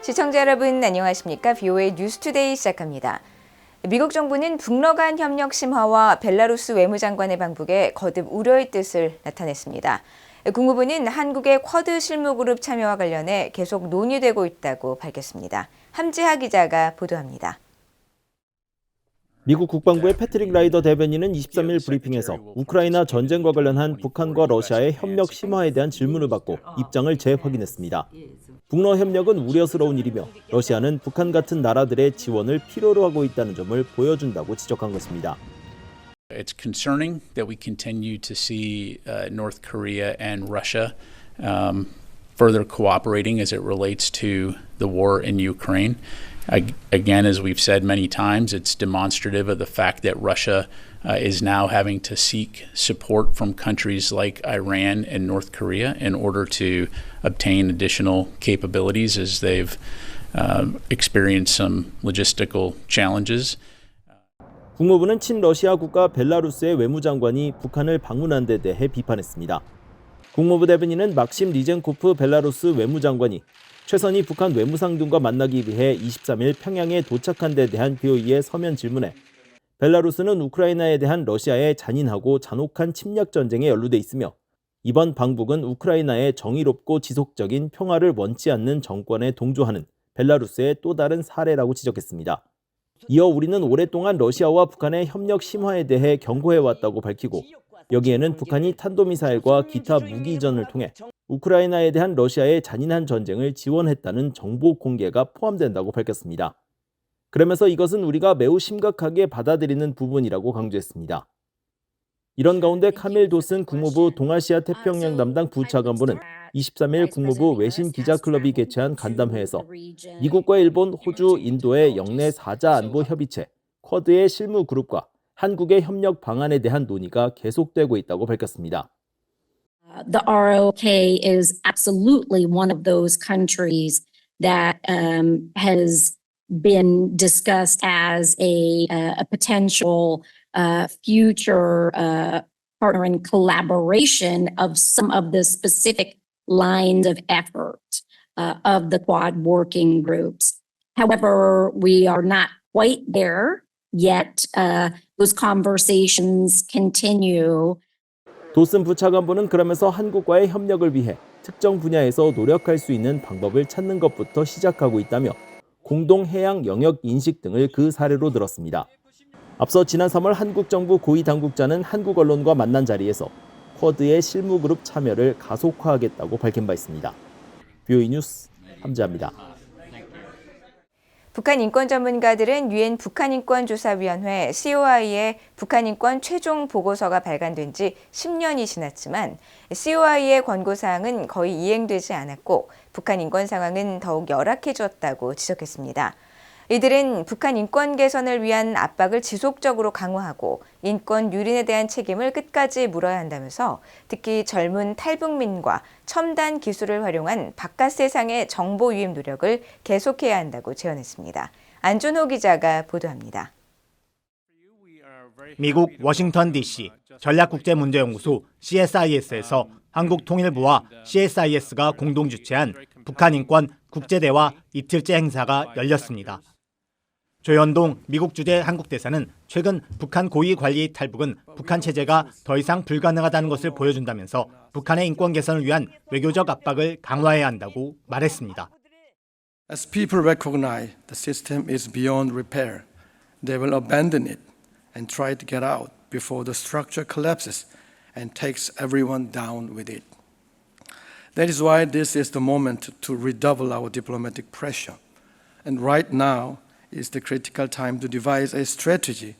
시청자 여러분 안녕하십니까? VOA 뉴스투데이 시작합니다. 미국 정부는 북러 간 협력 심화와 벨라루스 외무장관의 방북에 거듭 우려의 뜻을 나타냈습니다. 국무부는 한국의 쿼드 실무그룹 참여와 관련해 계속 논의되고 있다고 밝혔습니다. 함지하 기자가 보도합니다. 미국 국방부의 패트릭 라이더 대변인은 23일 브리핑에서 우크라이나 전쟁과 관련한 북한과 러시아의 협력 심화에 대한 질문을 받고 입장을 재확인했습니다. 북러 협력은 우려스러운 일이며 러시아는 북한 같은 나라들의 지원을 필요로 하고 있다는 점을 보여준다고 지적한 것입니다. It's concerning that we continue to see North Korea and Russia further cooperating as it relates to the war in Ukraine. Again, as we've said many times, it's demonstrative of the fact that Russia is now having to seek support from countries like Iran and North Korea in order to obtain additional capabilities as they've experienced some logistical challenges. 국무부는 친러시아 국가 벨라루스의 외무장관이 북한을 방문한 데 대해 비판했습니다. 국무부 대변인은 막심 리젠코프 벨라루스 외무장관이 최선희 북한 외무상등과 만나기 위해 23일 평양에 도착한 데 대한 VOE의 서면 질문에 벨라루스는 우크라이나에 대한 러시아의 잔인하고 잔혹한 침략 전쟁에 연루돼 있으며 이번 방북은 우크라이나의 정의롭고 지속적인 평화를 원치 않는 정권에 동조하는 벨라루스의 또 다른 사례라고 지적했습니다. 이어 우리는 오랫동안 러시아와 북한의 협력 심화에 대해 경고해왔다고 밝히고 여기에는 북한이 탄도미사일과 기타 무기 이전을 통해 우크라이나에 대한 러시아의 잔인한 전쟁을 지원했다는 정보 공개가 포함된다고 밝혔습니다. 그러면서 이것은 우리가 매우 심각하게 받아들이는 부분이라고 강조했습니다. 이런 가운데 카밀 도슨 국무부 동아시아 태평양 담당 부차관보는 23일 국무부 외신 기자클럽이 개최한 간담회에서 미국과 일본, 호주, 인도의 영내 4자 안보 협의체 쿼드의 실무 그룹과 한국의 협력 방안에 대한 논의가 계속되고 있다고 밝혔습니다. The ROK is absolutely one of those countries that has been discussed as a potential future partner in collaboration of some of the specific lines of effort of the Quad working groups. However, we are not quite there yet. Those conversations continue. 도슨 부차관보는 그러면서 한국과의 협력을 위해 특정 분야에서 노력할 수 있는 방법을 찾는 것부터 시작하고 있다며 공동 해양 영역 인식 등을 그 사례로 들었습니다. 앞서 지난 3월 한국 정부 고위 당국자는 한국 언론과 만난 자리에서 쿼드의 실무그룹 참여를 가속화하겠다고 밝힌 바 있습니다. VOA 뉴스 함지하입니다. 북한 인권 전문가들은 유엔 북한인권조사위원회 COI의 북한인권 최종 보고서가 발간된 지 10년이 지났지만 COI의 권고사항은 거의 이행되지 않았고 북한 인권 상황은 더욱 열악해졌다고 지적했습니다. 이들은 북한 인권 개선을 위한 압박을 지속적으로 강화하고 인권 유린에 대한 책임을 끝까지 물어야 한다면서 특히 젊은 탈북민과 첨단 기술을 활용한 바깥 세상의 정보 유입 노력을 계속해야 한다고 제언했습니다. 안준호 기자가 보도합니다. 미국 워싱턴 DC 전략국제문제연구소 CSIS에서 한국통일부와 CSIS가 공동 주최한 북한인권 국제대화 이틀째 행사가 열렸습니다. 조현동 미국 주재 한국대사는 최근 북한 고위 관리 탈북은 북한 체제가 더 이상 불가능하다는 것을 보여준다면서 북한의 인권 개선을 위한 외교적 압박을 강화해야 한다고 말했습니다. As people recognize the system is beyond repair, they will abandon it and try to get out before the structure collapses and takes everyone down with it. That is why this is the moment to redouble our diplomatic pressure. And right now is the critical time to devise a strategy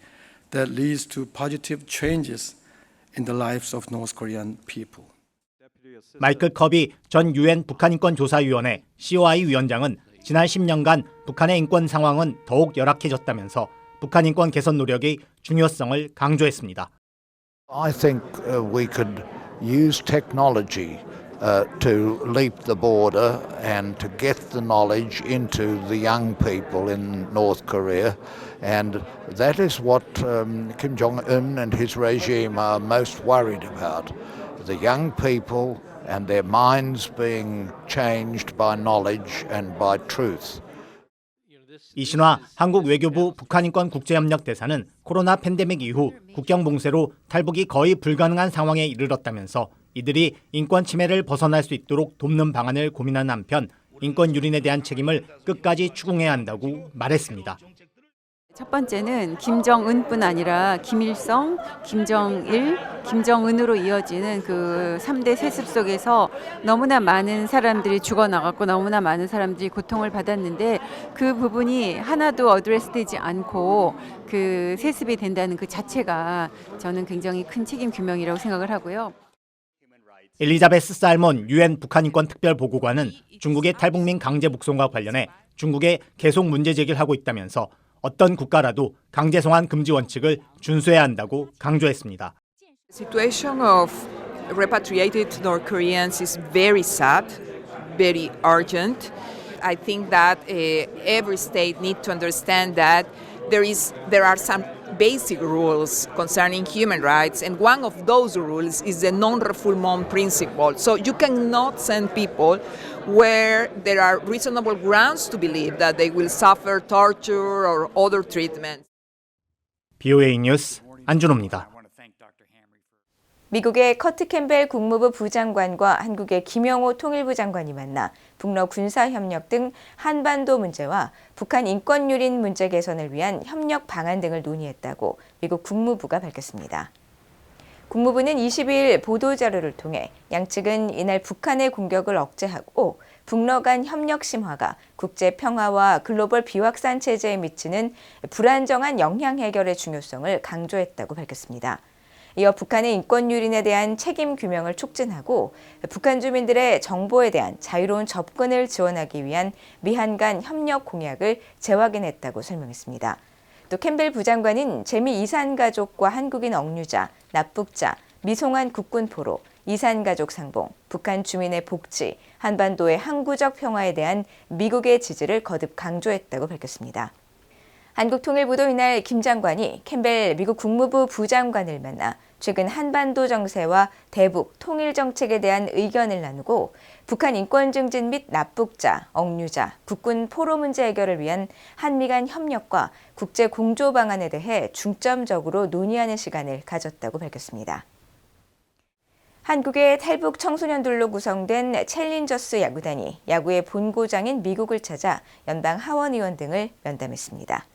that leads to positive changes in the lives of North Korean people. 마이클 커비 전 유엔 북한인권조사위원회 COI 위원장은 지난 10년간 북한의 인권 상황은 더욱 열악해졌다면서 북한 인권 개선 노력의 중요성을 강조했습니다. I think we could use technology to leap the border and to get the knowledge into the young people in North Korea. And that is what Kim Jong-un and his regime are most worried about. The young people and their minds being changed by knowledge and by truth. 이신화 한국 외교부 북한인권 국제협력 대사는 코로나 팬데믹 이후 국경 봉쇄로 탈북이 거의 불가능한 상황에 이르렀다면서 이들이 인권 침해를 벗어날 수 있도록 돕는 방안을 고민하는 한편 인권 유린에 대한 책임을 끝까지 추궁해야 한다고 말했습니다. 첫 번째는 김정은뿐 아니라 김일성, 김정일, 김정은으로 이어지는 그 3대 세습 속에서 너무나 많은 사람들이 죽어나갔고 너무나 많은 사람들이 고통을 받았는데 그 부분이 하나도 어드레스되지 않고 그 세습이 된다는 그 자체가 저는 굉장히 큰 책임 규명이라고 생각을 하고요. 엘리자베스 살몬 유엔 북한인권 특별보고관은 중국의 탈북민 강제 북송과 관련해 중국에 계속 문제 제기를 하고 있다면서 어떤 국가라도 강제 송환 금지 원칙을 준수해야 한다고 강조했습니다. The situation of repatriated North Koreans is very sad, very urgent. I think that every state needs to understand that there are some basic rules concerning human rights, and one of those rules is the non-refoulement principle. So you cannot send people where there are reasonable grounds to believe that they will suffer torture or other treatment. BOA 뉴스 안준호입니다. 미국의 커트 캠벨 국무부 부장관과 한국의 김영호 통일부 장관이 만나 북러 군사협력 등 한반도 문제와 북한 인권 유린 문제 개선을 위한 협력 방안 등을 논의했다고 미국 국무부가 밝혔습니다. 국무부는 22일 보도자료를 통해 양측은 이날 북한의 공격을 억제하고 북러 간 협력 심화가 국제 평화와 글로벌 비확산 체제에 미치는 불안정한 영향 해결의 중요성을 강조했다고 밝혔습니다. 이어 북한의 인권 유린에 대한 책임 규명을 촉진하고 북한 주민들의 정보에 대한 자유로운 접근을 지원하기 위한 미한 간 협력 공약을 재확인했다고 설명했습니다. 또 캠벨 부장관은 재미 이산가족과 한국인 억류자, 납북자, 미송환 국군포로, 이산가족 상봉, 북한 주민의 복지, 한반도의 항구적 평화에 대한 미국의 지지를 거듭 강조했다고 밝혔습니다. 한국통일부도 이날 김 장관이 캠벨 미국 국무부 부장관을 만나 최근 한반도 정세와 대북 통일 정책에 대한 의견을 나누고 북한 인권 증진 및 납북자, 억류자, 국군 포로 문제 해결을 위한 한미 간 협력과 국제 공조 방안에 대해 중점적으로 논의하는 시간을 가졌다고 밝혔습니다. 한국의 탈북 청소년들로 구성된 챌린저스 야구단이 야구의 본고장인 미국을 찾아 연방 하원 의원 등을 면담했습니다.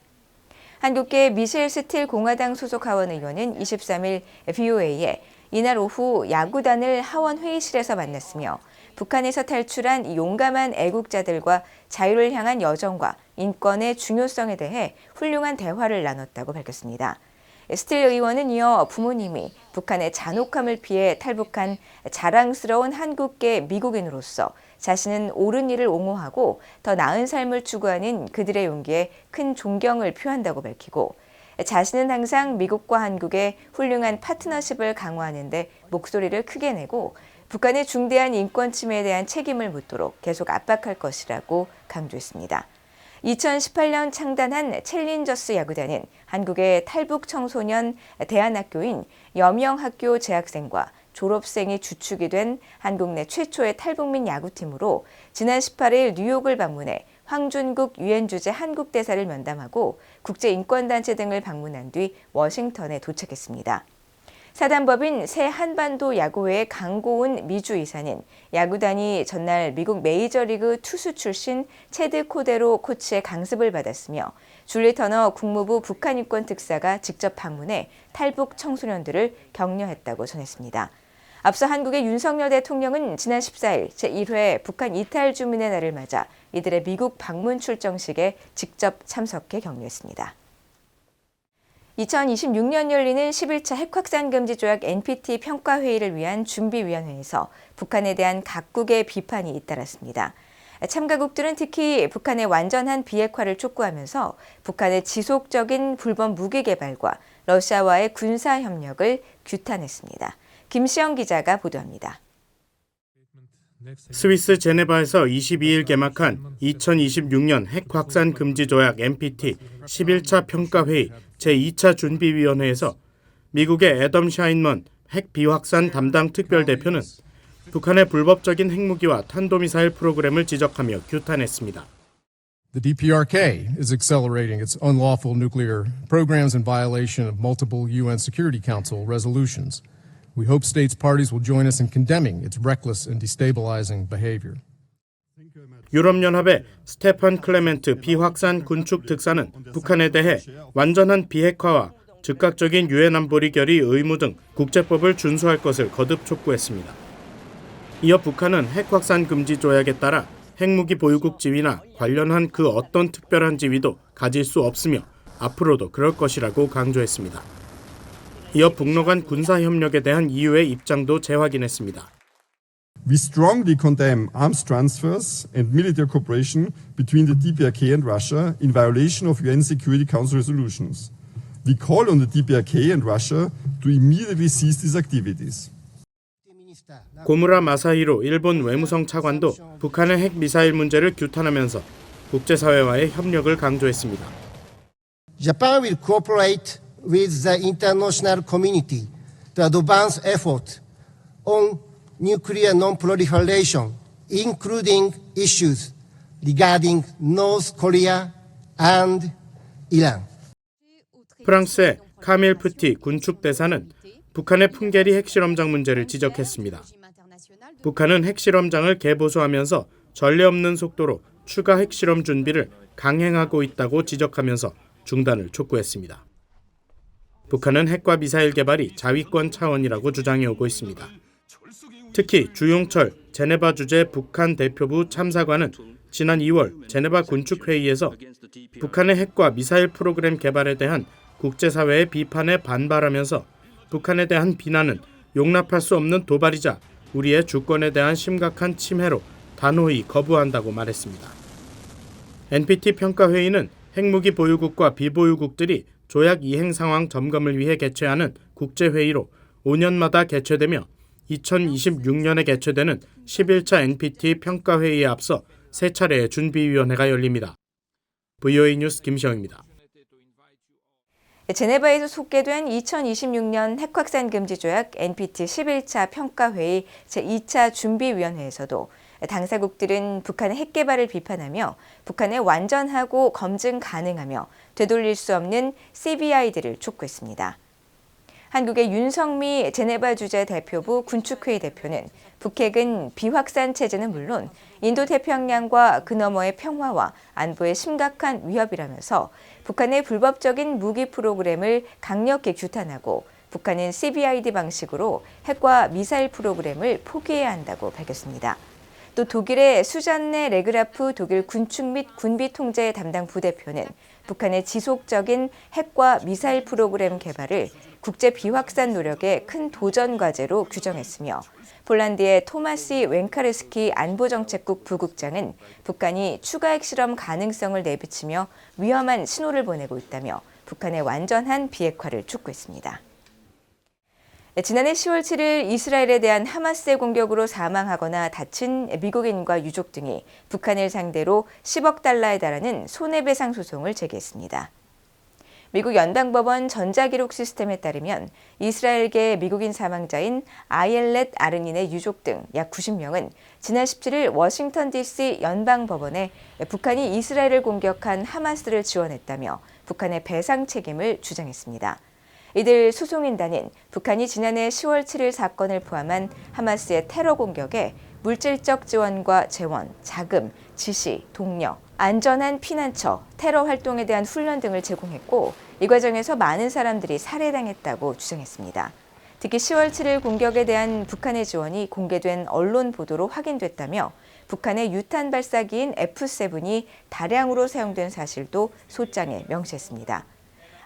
한국계 미셸 스틸 공화당 소속 하원 의원은 23일 BOA에 이날 오후 야구단을 하원 회의실에서 만났으며 북한에서 탈출한 용감한 애국자들과 자유를 향한 여정과 인권의 중요성에 대해 훌륭한 대화를 나눴다고 밝혔습니다. 스틸 의원은 이어 부모님이 북한의 잔혹함을 피해 탈북한 자랑스러운 한국계 미국인으로서 자신은 옳은 일을 옹호하고 더 나은 삶을 추구하는 그들의 용기에 큰 존경을 표한다고 밝히고 자신은 항상 미국과 한국의 훌륭한 파트너십을 강화하는 데 목소리를 크게 내고 북한의 중대한 인권 침해에 대한 책임을 묻도록 계속 압박할 것이라고 강조했습니다. 2018년 창단한 챌린저스 야구단은 한국의 탈북 청소년 대안학교인 여명학교 재학생과 졸업생이 주축이 된 한국 내 최초의 탈북민 야구팀으로 지난 18일 뉴욕을 방문해 황준국 유엔 주재 한국 대사를 면담하고 국제인권단체 등을 방문한 뒤 워싱턴에 도착했습니다. 사단법인 새 한반도 야구회의 강고은 미주 이사는 야구단이 전날 미국 메이저리그 투수 출신 체드 코데로 코치의 강습을 받았으며 줄리 터너 국무부 북한인권 특사가 직접 방문해 탈북 청소년들을 격려했다고 전했습니다. 앞서 한국의 윤석열 대통령은 지난 14일 제1회 북한 이탈 주민의 날을 맞아 이들의 미국 방문 출정식에 직접 참석해 격려했습니다. 2026년 열리는 11차 핵확산 금지 조약 NPT 평가회의를 위한 준비위원회에서 북한에 대한 각국의 비판이 잇따랐습니다. 참가국들은 특히 북한의 완전한 비핵화를 촉구하면서 북한의 지속적인 불법 무기 개발과 러시아와의 군사 협력을 규탄했습니다. 김시영 기자가 보도합니다. 스위스 제네바에서 22일 개막한 2026년 핵확산 금지 조약 NPT 11차 평가회의 제2차 준비위원회에서 미국의 애덤 샤인먼 핵 비확산 담당 특별대표는 북한의 불법적인 핵무기와 탄도미사일 프로그램을 지적하며 규탄했습니다. The DPRK is accelerating its unlawful nuclear programs in violation of multiple UN Security Council resolutions. We hope states parties will join us in condemning its reckless and destabilizing behavior. 유럽연합의 스테판 클레멘트 비확산 군축 특사는 북한에 대해 완전한 비핵화와 즉각적인 유엔 안보리 결의 의무 등 국제법을 준수할 것을 거듭 촉구했습니다. 이어 북한은 핵 확산 금지 조약에 따라 핵무기 보유국 지위나 관련한 그 어떤 특별한 지위도 가질 수 없으며 앞으로도 그럴 것이라고 강조했습니다. 이어 북러 간 군사협력에 대한 EU의 입장도 재확인했습니다. We strongly condemn arms transfers and military cooperation between the DPRK and Russia in violation of UN Security Council resolutions. We call on the DPRK and Russia to immediately cease these activities. 고무라 마사히로 일본 외무성 차관도 북한의 핵 미사일 문제를 규탄하면서 국제사회와의 협력을 강조했습니다. Japan will cooperate with the international community to advance effort on nuclear non-proliferation, including issues regarding North Korea and Iran. 프랑스의 카밀 푸티 군축 대사는 북한의 풍계리 핵실험장 문제를 지적했습니다. 북한은 핵실험장을 개보수하면서 전례 없는 속도로 추가 핵실험 준비를 강행하고 있다고 지적하면서 중단을 촉구했습니다. 북한은 핵과 미사일 개발이 자위권 차원이라고 주장해오고 있습니다. 특히 주용철 제네바 주재 북한 대표부 참사관은 지난 2월 제네바 군축회의에서 북한의 핵과 미사일 프로그램 개발에 대한 국제사회의 비판에 반발하면서 북한에 대한 비난은 용납할 수 없는 도발이자 우리의 주권에 대한 심각한 침해로 단호히 거부한다고 말했습니다. NPT 평가회의는 핵무기 보유국과 비보유국들이 조약 이행 상황 점검을 위해 개최하는 국제회의로 5년마다 개최되며 2026년에 개최되는 11차 NPT 평가회의에 앞서 3차례의 준비위원회가 열립니다. VOA 뉴스 김시영입니다. 제네바에서 속개된 2026년 핵확산 금지 조약 NPT 11차 평가회의 제2차 준비위원회에서도 당사국들은 북한의 핵 개발을 비판하며 북한의 완전하고 검증 가능하며 되돌릴 수 없는 CBI들을 촉구했습니다. 한국의 윤성미 제네바 주재 대표부 군축회의 대표는 북핵은 비확산 체제는 물론 인도태평양과 그 너머의 평화와 안보에 심각한 위협이라면서 북한의 불법적인 무기 프로그램을 강력히 규탄하고 북한은 CBID 방식으로 핵과 미사일 프로그램을 포기해야 한다고 밝혔습니다. 또 독일의 수잔네 레그라프 독일 군축 및 군비 통제 담당 부대표는 북한의 지속적인 핵과 미사일 프로그램 개발을 국제 비확산 노력의 큰 도전 과제로 규정했으며 폴란드의 토마시 웬카르스키 안보정책국 부국장은 북한이 추가 핵실험 가능성을 내비치며 위험한 신호를 보내고 있다며 북한의 완전한 비핵화를 촉구했습니다. 지난해 10월 7일 이스라엘에 대한 하마스의 공격으로 사망하거나 다친 미국인과 유족 등이 북한을 상대로 10억 달러에 달하는 손해배상 소송을 제기했습니다. 미국 연방법원 전자기록 시스템에 따르면 이스라엘계 미국인 사망자인 아옐렛 아르닌의 유족 등 약 90명은 지난 17일 워싱턴 DC 연방법원에 북한이 이스라엘을 공격한 하마스를 지원했다며 북한의 배상 책임을 주장했습니다. 이들 소송인단은 북한이 지난해 10월 7일 사건을 포함한 하마스의 테러 공격에 물질적 지원과 재원, 자금, 지시, 독려, 안전한 피난처, 테러 활동에 대한 훈련 등을 제공했고 이 과정에서 많은 사람들이 살해당했다고 주장했습니다. 특히 10월 7일 공격에 대한 북한의 지원이 공개된 언론 보도로 확인됐다며 북한의 유탄 발사기인 F-7이 다량으로 사용된 사실도 소장에 명시했습니다.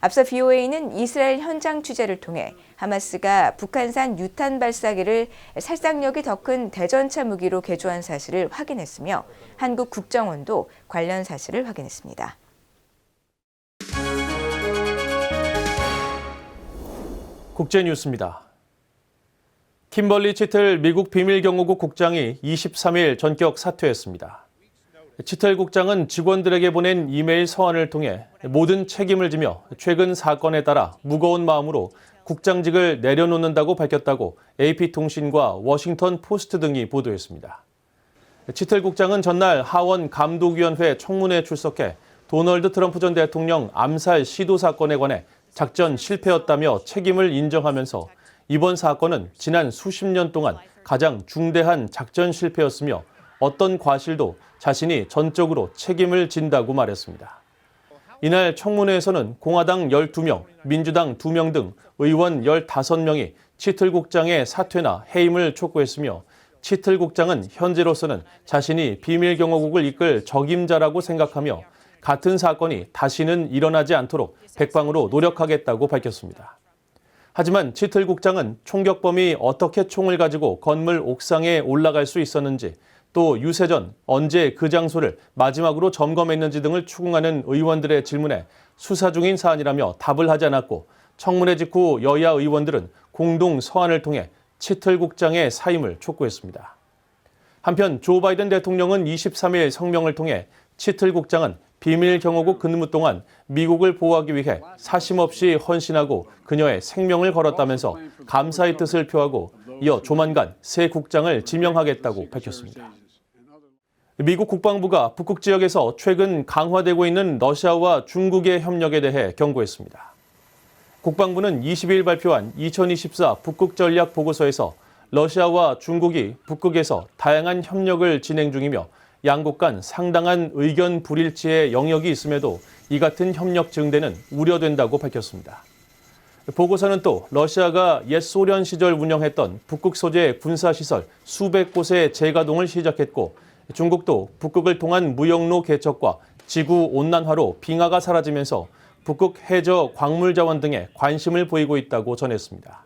앞서 VOA는 이스라엘 현장 취재를 통해 하마스가 북한산 유탄 발사기를 살상력이 더 큰 대전차 무기로 개조한 사실을 확인했으며 한국 국정원도 관련 사실을 확인했습니다. 국제뉴스입니다. 킴벌리 치틀 미국 비밀경호국 국장이 23일 전격 사퇴했습니다. 치틀 국장은 직원들에게 보낸 이메일 서한을 통해 모든 책임을 지며 최근 사건에 따라 무거운 마음으로 국장직을 내려놓는다고 밝혔다고 AP통신과 워싱턴 포스트 등이 보도했습니다. 치틀 국장은 전날 하원 감독위원회 청문회에 출석해 도널드 트럼프 전 대통령 암살 시도 사건에 관해 작전 실패였다며 책임을 인정하면서 이번 사건은 지난 수십 년 동안 가장 중대한 작전 실패였으며 어떤 과실도 자신이 전적으로 책임을 진다고 말했습니다. 이날 청문회에서는 공화당 12명, 민주당 2명 등 의원 15명이 치틀 국장의 사퇴나 해임을 촉구했으며 치틀 국장은 현재로서는 자신이 비밀경호국을 이끌 적임자라고 생각하며 같은 사건이 다시는 일어나지 않도록 백방으로 노력하겠다고 밝혔습니다. 하지만 치틀 국장은 총격범이 어떻게 총을 가지고 건물 옥상에 올라갈 수 있었는지, 또 유세 전 언제 그 장소를 마지막으로 점검했는지 등을 추궁하는 의원들의 질문에 수사 중인 사안이라며 답을 하지 않았고, 청문회 직후 여야 의원들은 공동 서한을 통해 치틀 국장의 사임을 촉구했습니다. 한편 조 바이든 대통령은 23일 성명을 통해 치틀 국장은 비밀경호국 근무 동안 미국을 보호하기 위해 사심없이 헌신하고 그녀의 생명을 걸었다면서 감사의 뜻을 표하고 이어 조만간 새 국장을 지명하겠다고 밝혔습니다. 미국 국방부가 북극 지역에서 최근 강화되고 있는 러시아와 중국의 협력에 대해 경고했습니다. 국방부는 22일 발표한 2024 북극 전략 보고서에서 러시아와 중국이 북극에서 다양한 협력을 진행 중이며 양국 간 상당한 의견 불일치의 영역이 있음에도 이 같은 협력 증대는 우려된다고 밝혔습니다. 보고서는 또 러시아가 옛 소련 시절 운영했던 북극 소재 군사시설 수백 곳의 재가동을 시작했고, 중국도 북극을 통한 무역로 개척과 지구 온난화로 빙하가 사라지면서 북극 해저 광물 자원 등에 관심을 보이고 있다고 전했습니다.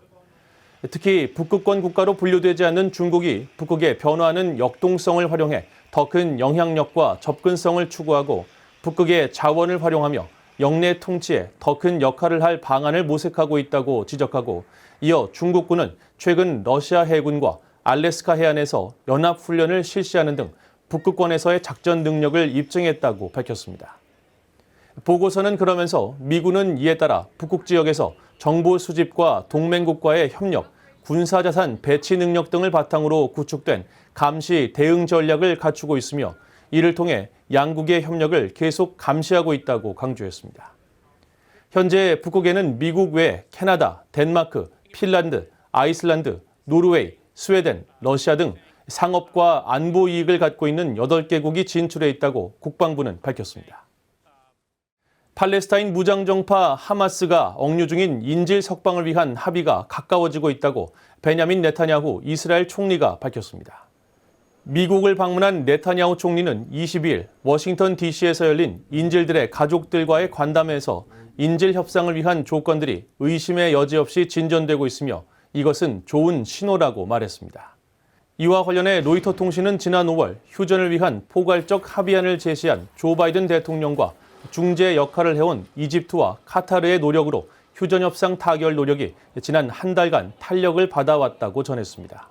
특히 북극권 국가로 분류되지 않는 중국이 북극의 변화하는 역동성을 활용해 더 큰 영향력과 접근성을 추구하고 북극의 자원을 활용하며 영내 통치에 더 큰 역할을 할 방안을 모색하고 있다고 지적하고, 이어 중국군은 최근 러시아 해군과 알래스카 해안에서 연합훈련을 실시하는 등 북극권에서의 작전 능력을 입증했다고 밝혔습니다. 보고서는 그러면서 미군은 이에 따라 북극 지역에서 정보 수집과 동맹국과의 협력, 군사자산 배치 능력 등을 바탕으로 구축된 감시 대응 전략을 갖추고 있으며 이를 통해 양국의 협력을 계속 감시하고 있다고 강조했습니다. 현재 북극에는 미국 외 캐나다, 덴마크, 핀란드, 아이슬란드, 노르웨이, 스웨덴, 러시아 등 상업과 안보 이익을 갖고 있는 8개국이 진출해 있다고 국방부는 밝혔습니다. 팔레스타인 무장정파 하마스가 억류 중인 인질 석방을 위한 합의가 가까워지고 있다고 베냐민 네타냐후 이스라엘 총리가 밝혔습니다. 미국을 방문한 네타냐후 총리는 22일 워싱턴 DC에서 열린 인질들의 가족들과의 관담회에서 인질 협상을 위한 조건들이 의심의 여지 없이 진전되고 있으며 이것은 좋은 신호라고 말했습니다. 이와 관련해 로이터 통신은 지난 5월 휴전을 위한 포괄적 합의안을 제시한 조 바이든 대통령과 중재 역할을 해온 이집트와 카타르의 노력으로 휴전 협상 타결 노력이 지난 한 달간 탄력을 받아왔다고 전했습니다.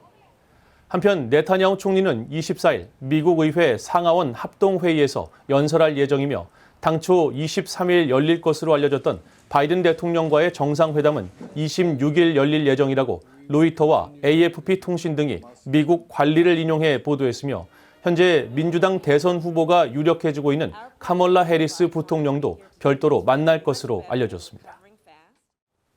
한편 네타냐후 총리는 24일 미국 의회 상하원 합동회의에서 연설할 예정이며 당초 23일 열릴 것으로 알려졌던 바이든 대통령과의 정상회담은 26일 열릴 예정이라고 로이터와 AFP 통신 등이 미국 관리를 인용해 보도했으며 현재 민주당 대선 후보가 유력해지고 있는 카멀라 해리스 부통령도 별도로 만날 것으로 알려졌습니다.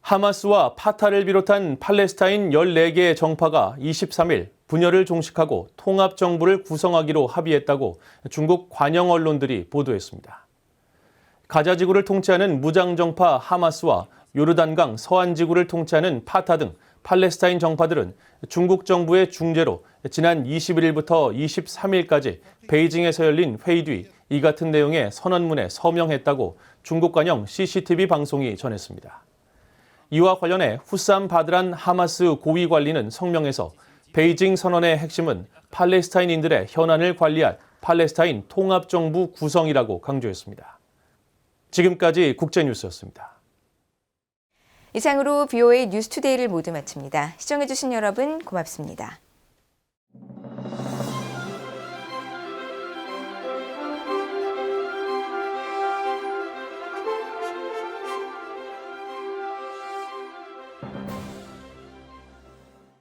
하마스와 파타를 비롯한 팔레스타인 14개의 정파가 23일 분열을 종식하고 통합정부를 구성하기로 합의했다고 중국 관영 언론들이 보도했습니다. 가자 지구를 통치하는 무장정파 하마스와 요르단강 서안 지구를 통치하는 파타 등 팔레스타인 정파들은 중국 정부의 중재로 지난 21일부터 23일까지 베이징에서 열린 회의 뒤 이 같은 내용의 선언문에 서명했다고 중국 관영 CCTV 방송이 전했습니다. 이와 관련해 후삼 바드란 하마스 고위 관리는 성명에서 베이징 선언의 핵심은 팔레스타인인들의 현안을 관리할 팔레스타인 통합정부 구성이라고 강조했습니다. 지금까지 국제뉴스였습니다. 이상으로 BOA 뉴스투데이를 모두 마칩니다. 시청해주신 여러분 고맙습니다.